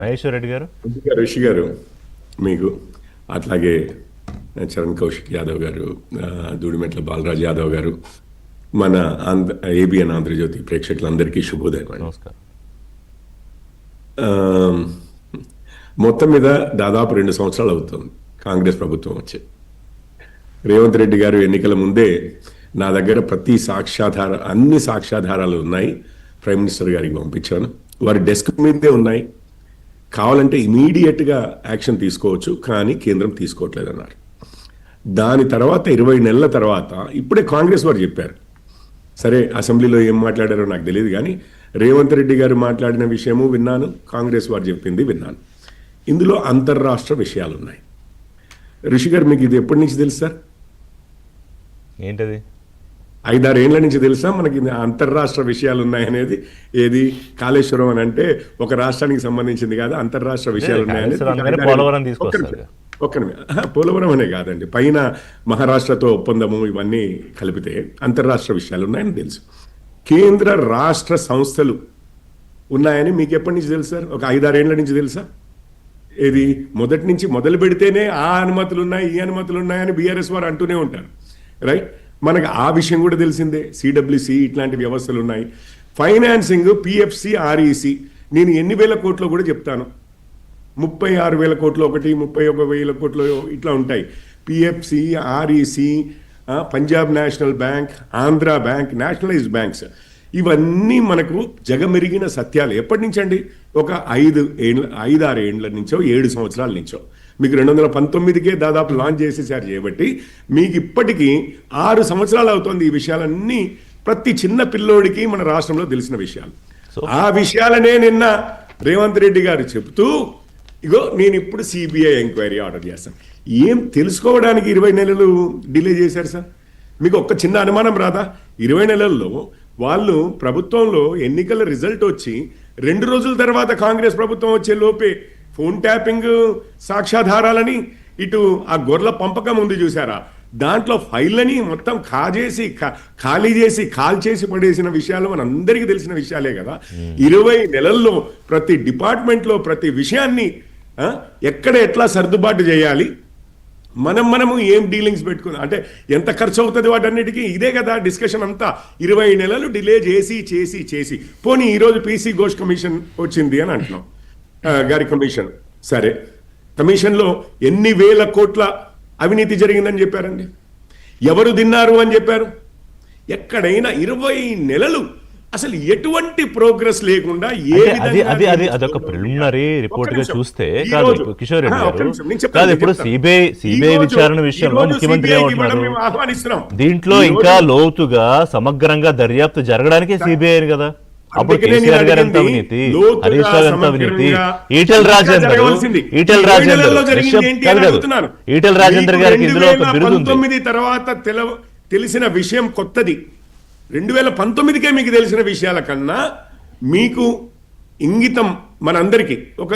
మహేశ్వర్ రెడ్డి గారు. రిషి గారు మీకు అట్లాగే చరణ్ కౌశిక్ యాదవ్ గారు, దూడిమెట్ల బాలరాజ్ యాదవ్ గారు, మన ఏబిఎన్ ఆంధ్రజ్యోతి ప్రేక్షకులందరికీ శుభోదయం అండి. నమస్కారం. మొత్తం మీద దాదాపు 2 సంవత్సరాలు అవుతుంది కాంగ్రెస్ ప్రభుత్వం వచ్చి. రేవంత్ రెడ్డి గారు ఎన్నికల ముందే నా దగ్గర అన్ని సాక్ష్యాధారాలు ఉన్నాయి, ప్రైమ్ మినిస్టర్ గారికి పంపించాను, వారి డెస్క్ మీదే ఉన్నాయి, కావాలంటే ఇమీడియట్గా యాక్షన్ తీసుకోవచ్చు, కానీ కేంద్రం తీసుకోవట్లేదు అన్నారు. దాని తర్వాత 20 నెలల తర్వాత ఇప్పుడే కాంగ్రెస్ వారు చెప్పారు. సరే, అసెంబ్లీలో ఏం మాట్లాడారో నాకు తెలియదు, కానీ రేవంత్ రెడ్డి గారు మాట్లాడిన విషయము విన్నాను, కాంగ్రెస్ వారు చెప్పింది విన్నాను. ఇందులో అంతర్రాష్ట్ర విషయాలు ఉన్నాయి. రిషి గారు, మీకు ఇది ఎప్పటి నుంచి తెలుసు సార్? ఏంటది? 5-6 ఏళ్ల నుంచి తెలుసా మనకి అంతర్రాష్ట్ర విషయాలు ఉన్నాయనేది. ఏది కాళేశ్వరం అని అంటే ఒక రాష్ట్రానికి సంబంధించింది కాదు, అంతర్రాష్ట్ర విషయాలు ఉన్నాయనేది. పోలవరం అనే కాదండి, పైన మహారాష్ట్రతో ఒప్పందము ఇవన్నీ కలిపితే అంతర్రాష్ట్ర విషయాలు ఉన్నాయని తెలుసు. కేంద్ర రాష్ట్ర సంస్థలు ఉన్నాయని మీకు ఎప్పటి నుంచి తెలుసు సార్? ఒక 5-6 ఏళ్ల నుంచి తెలుసా? ఏది మొదటి నుంచి మొదలు పెడితేనే ఆ అనుమతులు ఉన్నాయి, ఈ అనుమతులు ఉన్నాయని బీఆర్ఎస్ వారు అంటూనే ఉంటారు, రైట్? మనకు ఆ విషయం కూడా తెలిసిందే. సిడబ్ల్యూసి ఇట్లాంటి వ్యవస్థలు ఉన్నాయి. ఫైనాన్సింగ్, పిఎఫ్సి, ఆర్ఈసి, నేను ఎన్ని వేల కోట్లు కూడా చెప్తాను. 36,000 కోట్లు ఒకటి, 31,000 కోట్లు ఇట్లా ఉంటాయి. PFC, REC, Punjab national bank, Andhra bank, nationalised banks, ఇవన్నీ మనకు జగమెరిగిన సత్యాలు. ఎప్పటి నుంచి అండి? ఒక 5-6 ఏళ్ల నుంచో 7 సంవత్సరాల నుంచో. మీకు 2019కే దాదాపు లాంచ్ చేసేసారు చేయబట్టి మీకు ఇప్పటికీ 6 సంవత్సరాలు అవుతుంది. ఈ విషయాలన్నీ ప్రతి చిన్న పిల్లోడికి మన రాష్ట్రంలో తెలిసిన విషయాలు. ఆ విషయాలనే నిన్న రేవంత్ రెడ్డి గారు చెబుతూ, ఇగో నేను ఇప్పుడు సిబిఐ ఎంక్వైరీ ఆర్డర్ చేస్తాను. ఏం తెలుసుకోవడానికి 20 నెలలు డిలే చేశారు సార్? మీకు ఒక్క చిన్న అనుమానం రాదా? 20 నెలల్లో వాళ్ళు ప్రభుత్వంలో ఎన్నికల రిజల్ట్ వచ్చి 2 రోజుల తర్వాత కాంగ్రెస్ ప్రభుత్వం వచ్చే లోపే ఫోన్ ట్యాపింగ్ సాక్ష్యాధారాలని, ఇటు ఆ గొర్రెల పంపకం ఉంది చూసారా, దాంట్లో ఫైళ్ళని మొత్తం ఖాళీ చేసి కాల్చేసి పడేసిన విషయాలు మనందరికీ తెలిసిన విషయాలే కదా. 20 నెలల్లో ప్రతి డిపార్ట్మెంట్లో ప్రతి విషయాన్ని ఎక్కడ ఎట్లా సర్దుబాటు చేయాలి, మనము ఏం డీలింగ్స్ పెట్టుకుని, అంటే ఎంత ఖర్చు అవుతుంది వాటన్నిటికీ, ఇదే కదా డిస్కషన్ అంతా. 20 నెలలు డిలే చేసి పోనీ ఈరోజు పీసీ ఘోష్ కమిషన్ వచ్చింది అని అంటున్నాం, గారి కమిషన్. సరే, కమిషన్లో ఎన్ని వేల కోట్ల అవినీతి జరిగిందని చెప్పారండి? ఎవరు తిన్నారు అని చెప్పారు? ఎక్కడైనా 20 నెలలు అసలు ఎటువంటి ప్రోగ్రెస్ లేకుండా అదొక ప్రిలిమినరీ రిపోర్ట్ గా చూస్తే కాదు కిషోర్ రెడ్డి గారు, కాదు ఇప్పుడు సిబిఐ విచారణ విషయంలో ముఖ్యమంత్రి ఏమంటున్నారు, దీంట్లో ఇంకా లోతుగా సమగ్రంగా దర్యాప్తు జరగడానికి సిబిఐ కదా. అప్పుడు కేసీఆర్ గారు ఎంత అవినీతి, హరీష్ రావు ఎంత అవినీతి, ఈటెల రాజేందర్ గారికి ఇందులో ఒక బిరుదు ఉంది. తర్వాత తెలిసిన విషయం కొత్తది. 2019కే మీకు తెలిసిన విషయాల కన్నా మీకు ఇంగితం మనందరికీ ఒక